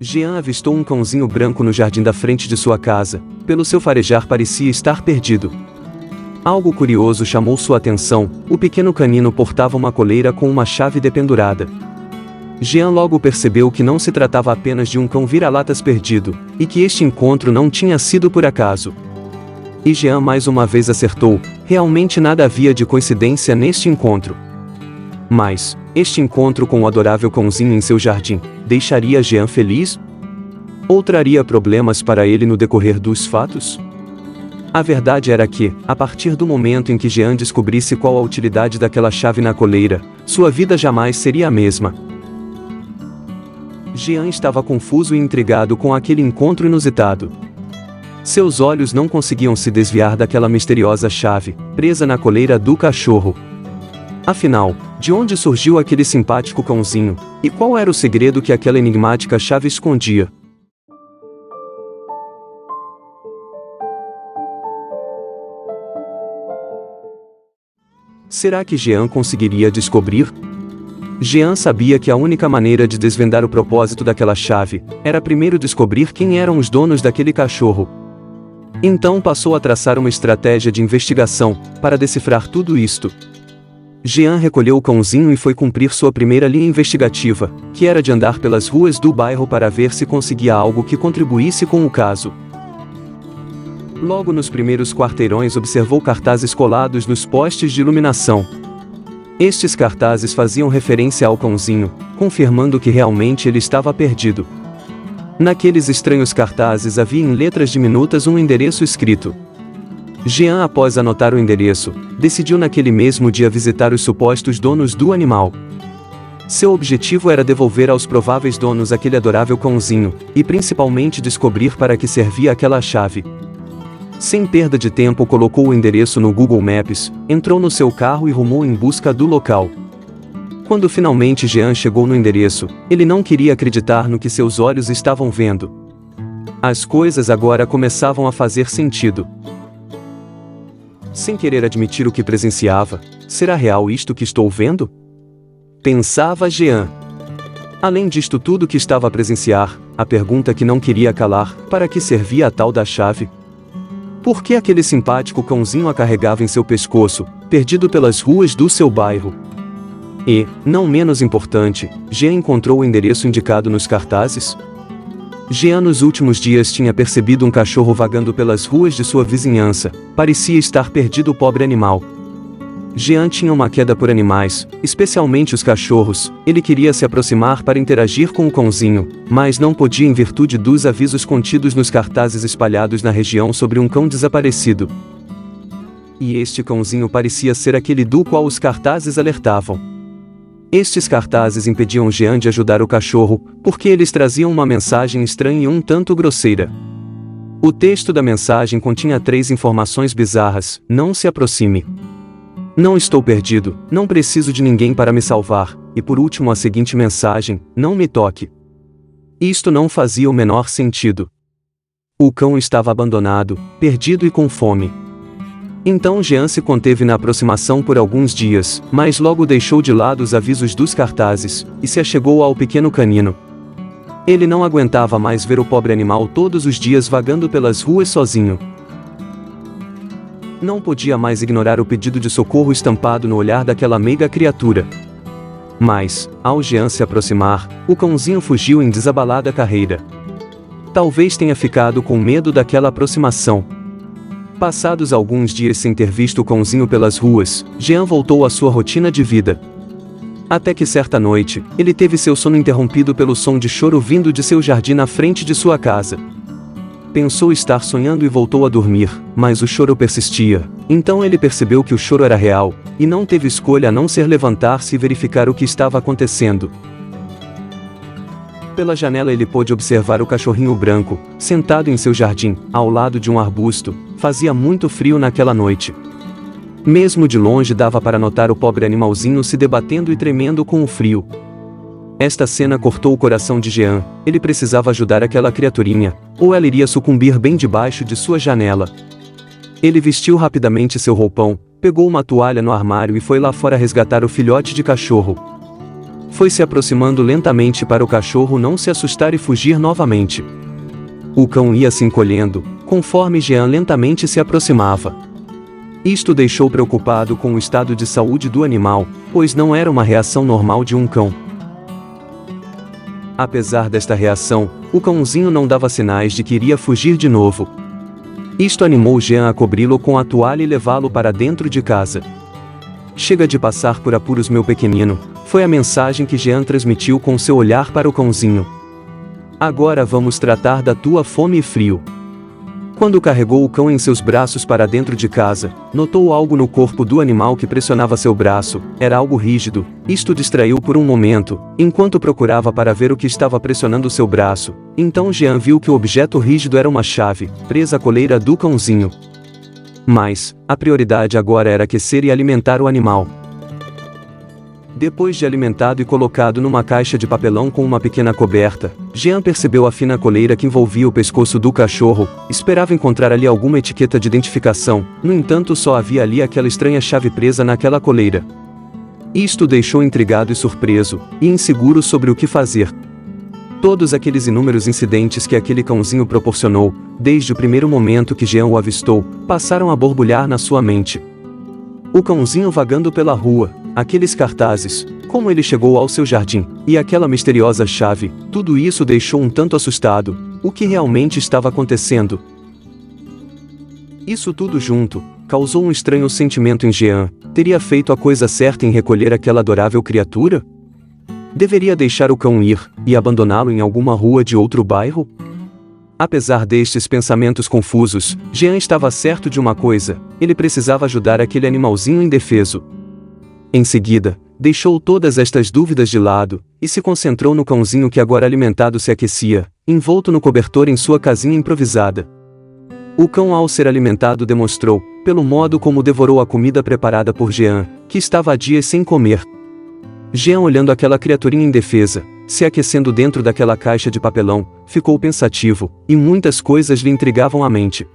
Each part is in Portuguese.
Jean avistou um cãozinho branco no jardim da frente de sua casa. Pelo seu farejar parecia estar perdido. Algo curioso chamou sua atenção: o pequeno canino portava uma coleira com uma chave dependurada. Jean logo percebeu que não se tratava apenas de um cão vira-latas perdido, e que este encontro não tinha sido por acaso. E Jean mais uma vez acertou: realmente nada havia de coincidência neste encontro. Mas, este encontro com o adorável cãozinho em seu jardim, deixaria Jean feliz? Ou traria problemas para ele no decorrer dos fatos? A verdade era que, a partir do momento em que Jean descobrisse qual a utilidade daquela chave na coleira, sua vida jamais seria a mesma. Jean estava confuso e intrigado com aquele encontro inusitado. Seus olhos não conseguiam se desviar daquela misteriosa chave, presa na coleira do cachorro. Afinal, de onde surgiu aquele simpático cãozinho, e qual era o segredo que aquela enigmática chave escondia? Será que Jean conseguiria descobrir? Jean sabia que a única maneira de desvendar o propósito daquela chave era primeiro descobrir quem eram os donos daquele cachorro. Então passou a traçar uma estratégia de investigação para decifrar tudo isto. Jean recolheu o cãozinho e foi cumprir sua primeira linha investigativa, que era de andar pelas ruas do bairro para ver se conseguia algo que contribuísse com o caso. Logo nos primeiros quarteirões observou cartazes colados nos postes de iluminação. Estes cartazes faziam referência ao cãozinho, confirmando que realmente ele estava perdido. Naqueles estranhos cartazes havia em letras diminutas um endereço escrito. Jean, após anotar o endereço, decidiu naquele mesmo dia visitar os supostos donos do animal. Seu objetivo era devolver aos prováveis donos aquele adorável cãozinho, e principalmente descobrir para que servia aquela chave. Sem perda de tempo, colocou o endereço no Google Maps, entrou no seu carro e rumou em busca do local. Quando finalmente Jean chegou no endereço, ele não queria acreditar no que seus olhos estavam vendo. As coisas agora começavam a fazer sentido. Sem querer admitir o que presenciava, será real isto que estou vendo? Pensava Jean. Além disto tudo que estava a presenciar, a pergunta que não queria calar: para que servia a tal da chave? Por que aquele simpático cãozinho a carregava em seu pescoço, perdido pelas ruas do seu bairro? E, não menos importante, Jean encontrou o endereço indicado nos cartazes? Jean nos últimos dias tinha percebido um cachorro vagando pelas ruas de sua vizinhança. Parecia estar perdido o pobre animal. Jean tinha uma queda por animais, especialmente os cachorros. Ele queria se aproximar para interagir com o cãozinho, mas não podia em virtude dos avisos contidos nos cartazes espalhados na região sobre um cão desaparecido. E este cãozinho parecia ser aquele do qual os cartazes alertavam. Estes cartazes impediam Jean de ajudar o cachorro, porque eles traziam uma mensagem estranha e um tanto grosseira. O texto da mensagem continha 3 informações bizarras: não se aproxime. Não estou perdido, não preciso de ninguém para me salvar, e por último a seguinte mensagem: não me toque. Isto não fazia o menor sentido. O cão estava abandonado, perdido e com fome. Então Jean se conteve na aproximação por alguns dias, mas logo deixou de lado os avisos dos cartazes, e se achegou ao pequeno canino. Ele não aguentava mais ver o pobre animal todos os dias vagando pelas ruas sozinho. Não podia mais ignorar o pedido de socorro estampado no olhar daquela meiga criatura. Mas, ao Jean se aproximar, o cãozinho fugiu em desabalada carreira. Talvez tenha ficado com medo daquela aproximação. Passados alguns dias sem ter visto o cãozinho pelas ruas, Jean voltou à sua rotina de vida. Até que certa noite, ele teve seu sono interrompido pelo som de choro vindo de seu jardim na frente de sua casa. Pensou estar sonhando e voltou a dormir, mas o choro persistia. Então ele percebeu que o choro era real, e não teve escolha a não ser levantar-se e verificar o que estava acontecendo. Pela janela ele pôde observar o cachorrinho branco, sentado em seu jardim, ao lado de um arbusto. Fazia muito frio naquela noite. Mesmo de longe dava para notar o pobre animalzinho se debatendo e tremendo com o frio. Esta cena cortou o coração de Jean. Ele precisava ajudar aquela criaturinha, ou ela iria sucumbir bem debaixo de sua janela. Ele vestiu rapidamente seu roupão, pegou uma toalha no armário e foi lá fora resgatar o filhote de cachorro. foi se aproximando lentamente para o cachorro não se assustar e fugir novamente. O cão ia se encolhendo, conforme Jean lentamente se aproximava. Isto deixou preocupado com o estado de saúde do animal, pois não era uma reação normal de um cão. Apesar desta reação, o cãozinho não dava sinais de que iria fugir de novo. Isto animou Jean a cobri-lo com a toalha e levá-lo para dentro de casa. "Chega de passar por apuros, meu pequenino", foi a mensagem que Jean transmitiu com seu olhar para o cãozinho. "Agora vamos tratar da tua fome e frio." Quando carregou o cão em seus braços para dentro de casa, notou algo no corpo do animal que pressionava seu braço. Era algo rígido. Isto distraiu por um momento, enquanto procurava para ver o que estava pressionando seu braço. Então Jean viu que o objeto rígido era uma chave, presa à coleira do cãozinho. Mas, a prioridade agora era aquecer e alimentar o animal. Depois de alimentado e colocado numa caixa de papelão com uma pequena coberta, Jean percebeu a fina coleira que envolvia o pescoço do cachorro. Esperava encontrar ali alguma etiqueta de identificação, no entanto só havia ali aquela estranha chave presa naquela coleira. Isto o deixou intrigado e surpreso, e inseguro sobre o que fazer. Todos aqueles inúmeros incidentes que aquele cãozinho proporcionou, desde o primeiro momento que Jean o avistou, passaram a borbulhar na sua mente. O cãozinho vagando pela rua, aqueles cartazes, como ele chegou ao seu jardim, e aquela misteriosa chave, tudo isso deixou um tanto assustado. O que realmente estava acontecendo? Isso tudo junto, causou um estranho sentimento em Jean. Teria feito a coisa certa em recolher aquela adorável criatura? Deveria deixar o cão ir, e abandoná-lo em alguma rua de outro bairro? Apesar destes pensamentos confusos, Jean estava certo de uma coisa: ele precisava ajudar aquele animalzinho indefeso. Em seguida, deixou todas estas dúvidas de lado, e se concentrou no cãozinho que agora alimentado se aquecia, envolto no cobertor em sua casinha improvisada. O cão, ao ser alimentado, demonstrou, pelo modo como devorou a comida preparada por Jean, que estava há dias sem comer. Jean, olhando aquela criaturinha indefesa, se aquecendo dentro daquela caixa de papelão, ficou pensativo, e muitas coisas lhe intrigavam a mente.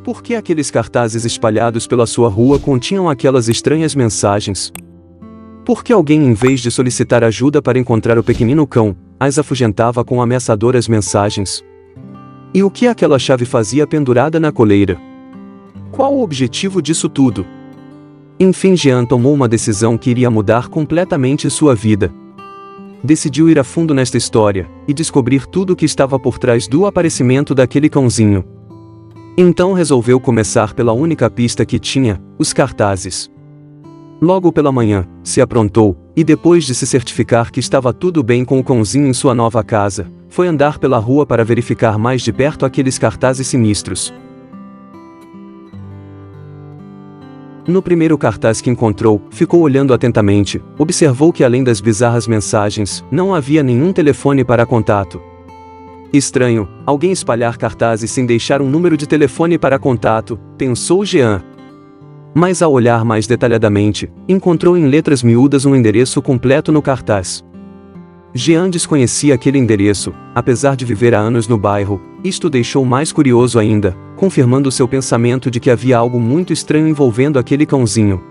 Por que aqueles cartazes espalhados pela sua rua continham aquelas estranhas mensagens? Por que alguém, em vez de solicitar ajuda para encontrar o pequenino cão, as afugentava com ameaçadoras mensagens? E o que aquela chave fazia pendurada na coleira? Qual o objetivo disso tudo? Enfim, Jean tomou uma decisão que iria mudar completamente sua vida. Decidiu ir a fundo nesta história, e descobrir tudo o que estava por trás do aparecimento daquele cãozinho. Então resolveu começar pela única pista que tinha, os cartazes. Logo pela manhã, se aprontou, e depois de se certificar que estava tudo bem com o cãozinho em sua nova casa, foi andar pela rua para verificar mais de perto aqueles cartazes sinistros. No primeiro cartaz que encontrou, ficou olhando atentamente, observou que além das bizarras mensagens, não havia nenhum telefone para contato. Estranho, alguém espalhar cartazes sem deixar um número de telefone para contato, pensou Jean. Mas ao olhar mais detalhadamente, encontrou em letras miúdas um endereço completo no cartaz. Jean desconhecia aquele endereço, apesar de viver há anos no bairro. Isto deixou mais curioso ainda, confirmando seu pensamento de que havia algo muito estranho envolvendo aquele cãozinho.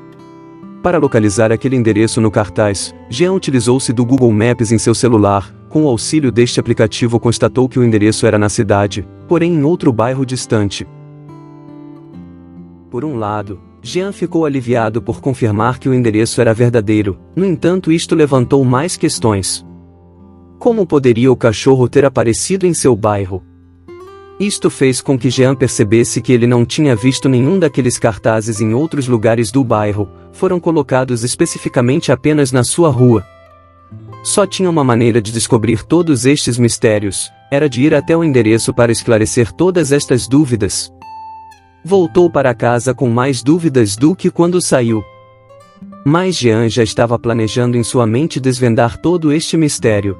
Para localizar aquele endereço no cartaz, Jean utilizou-se do Google Maps em seu celular. Com o auxílio deste aplicativo, constatou que o endereço era na cidade, porém em outro bairro distante. Por um lado, Jean ficou aliviado por confirmar que o endereço era verdadeiro. No entanto, isto levantou mais questões. Como poderia o cachorro ter aparecido em seu bairro? Isto fez com que Jean percebesse que ele não tinha visto nenhum daqueles cartazes em outros lugares do bairro, foram colocados especificamente apenas na sua rua. Só tinha uma maneira de descobrir todos estes mistérios, era de ir até o endereço para esclarecer todas estas dúvidas. Voltou para casa com mais dúvidas do que quando saiu. Mas Jean já estava planejando em sua mente desvendar todo este mistério.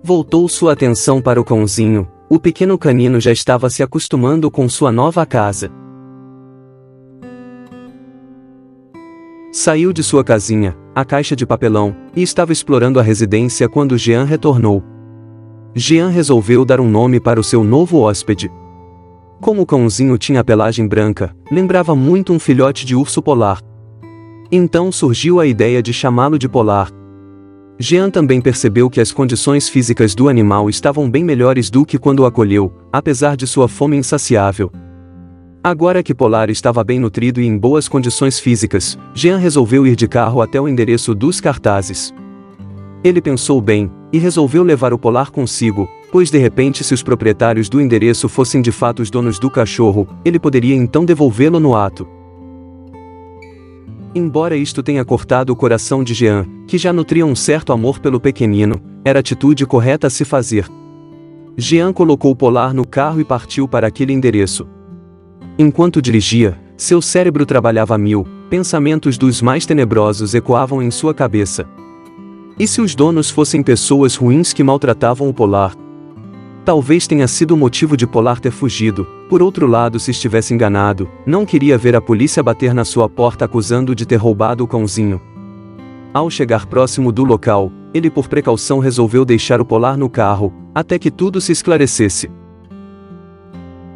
Voltou sua atenção para o cãozinho. O pequeno canino já estava se acostumando com sua nova casa. Saiu de sua casinha, a caixa de papelão, e estava explorando a residência quando Jean retornou. Jean resolveu dar um nome para o seu novo hóspede. Como o cãozinho tinha a pelagem branca, lembrava muito um filhote de urso polar. Então surgiu a ideia de chamá-lo de Polar. Jean também percebeu que as condições físicas do animal estavam bem melhores do que quando o acolheu, apesar de sua fome insaciável. Agora que Polar estava bem nutrido e em boas condições físicas, Jean resolveu ir de carro até o endereço dos cartazes. Ele pensou bem, e resolveu levar o Polar consigo, pois de repente se os proprietários do endereço fossem de fato os donos do cachorro, ele poderia então devolvê-lo no ato. Embora isto tenha cortado o coração de Jean, que já nutria um certo amor pelo pequenino, era a atitude correta a se fazer. Jean colocou o Polar no carro e partiu para aquele endereço. Enquanto dirigia, seu cérebro trabalhava a mil, pensamentos dos mais tenebrosos ecoavam em sua cabeça. E se os donos fossem pessoas ruins que maltratavam o Polar? Talvez tenha sido o motivo de Polar ter fugido. Por outro lado, se estivesse enganado, não queria ver a polícia bater na sua porta acusando-o de ter roubado o cãozinho. Ao chegar próximo do local, ele por precaução resolveu deixar o Polar no carro, até que tudo se esclarecesse.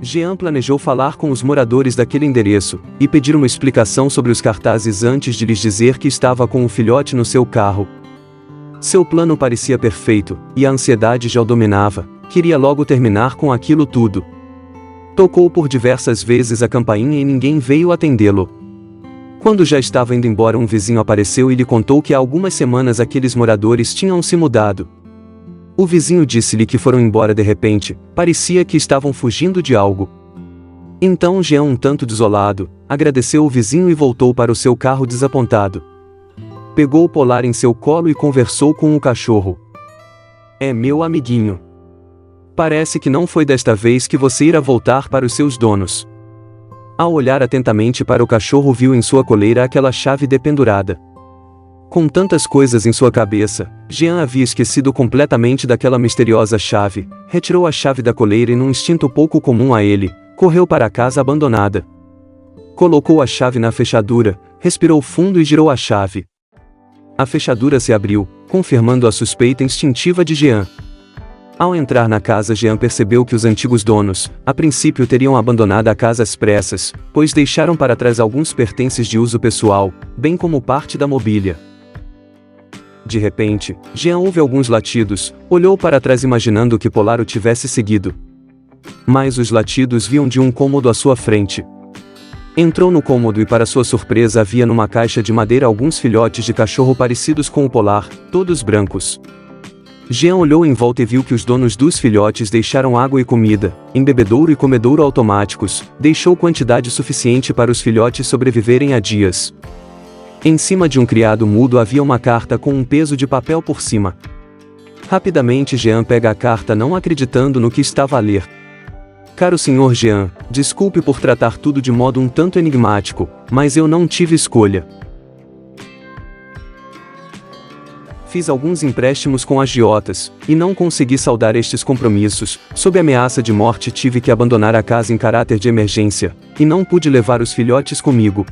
Jean planejou falar com os moradores daquele endereço, e pedir uma explicação sobre os cartazes antes de lhes dizer que estava com um filhote no seu carro. Seu plano parecia perfeito, e a ansiedade já o dominava. Queria logo terminar com aquilo tudo. Tocou por diversas vezes a campainha e ninguém veio atendê-lo. Quando já estava indo embora, um vizinho apareceu e lhe contou que há algumas semanas aqueles moradores tinham se mudado. O vizinho disse-lhe que foram embora de repente, parecia que estavam fugindo de algo. Então Jean, um tanto desolado, agradeceu o vizinho e voltou para o seu carro desapontado. Pegou o Polar em seu colo e conversou com o cachorro. "É meu amiguinho. Parece que não foi desta vez que você irá voltar para os seus donos." Ao olhar atentamente para o cachorro, viu em sua coleira aquela chave dependurada. Com tantas coisas em sua cabeça, Jean havia esquecido completamente daquela misteriosa chave. Retirou a chave da coleira e, num instinto pouco comum a ele, correu para a casa abandonada. Colocou a chave na fechadura, respirou fundo e girou a chave. A fechadura se abriu, confirmando a suspeita instintiva de Jean. Ao entrar na casa, Jean percebeu que os antigos donos, a princípio, teriam abandonado a casa às pressas, pois deixaram para trás alguns pertences de uso pessoal, bem como parte da mobília. De repente, Jean ouve alguns latidos, olhou para trás imaginando que Polar o tivesse seguido. Mas os latidos vinham de um cômodo à sua frente. Entrou no cômodo e, para sua surpresa, havia numa caixa de madeira alguns filhotes de cachorro parecidos com o Polar, todos brancos. Jean olhou em volta e viu que os donos dos filhotes deixaram água e comida, em bebedouro e comedouro automáticos, deixou quantidade suficiente para os filhotes sobreviverem há dias. Em cima de um criado mudo havia uma carta com um peso de papel por cima. Rapidamente Jean pega a carta, não acreditando no que estava a ler. "Caro Sr. Jean, desculpe por tratar tudo de modo um tanto enigmático, mas eu não tive escolha. Fiz alguns empréstimos com agiotas, e não consegui saldar estes compromissos. Sob ameaça de morte tive que abandonar a casa em caráter de emergência, e não pude levar os filhotes comigo.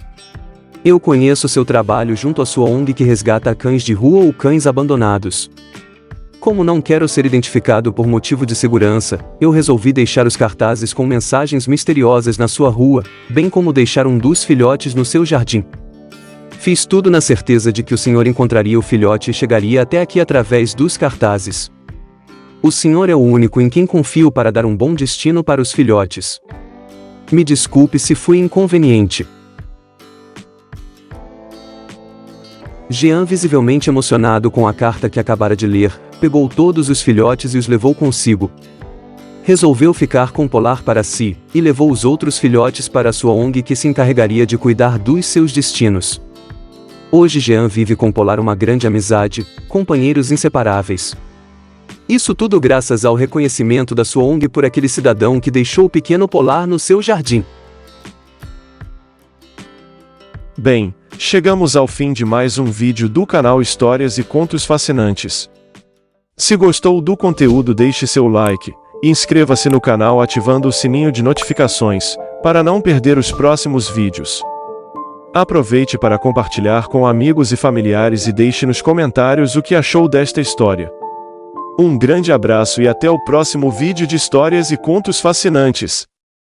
Eu conheço seu trabalho junto à sua ONG que resgata cães de rua ou cães abandonados. Como não quero ser identificado por motivo de segurança, eu resolvi deixar os cartazes com mensagens misteriosas na sua rua, bem como deixar um dos filhotes no seu jardim. Fiz tudo na certeza de que o senhor encontraria o filhote e chegaria até aqui através dos cartazes. O senhor é o único em quem confio para dar um bom destino para os filhotes. Me desculpe se fui inconveniente." Jean, visivelmente emocionado com a carta que acabara de ler, pegou todos os filhotes e os levou consigo. Resolveu ficar com Polar para si, e levou os outros filhotes para a sua ONG que se encarregaria de cuidar dos seus destinos. Hoje Jean vive com Polar uma grande amizade, companheiros inseparáveis. Isso tudo graças ao reconhecimento da sua ONG por aquele cidadão que deixou o pequeno Polar no seu jardim. Bem, chegamos ao fim de mais um vídeo do canal Histórias e Contos Fascinantes. Se gostou do conteúdo, deixe seu like, e inscreva-se no canal ativando o sininho de notificações, para não perder os próximos vídeos. Aproveite para compartilhar com amigos e familiares e deixe nos comentários o que achou desta história. Um grande abraço e até o próximo vídeo de Histórias e Contos Fascinantes.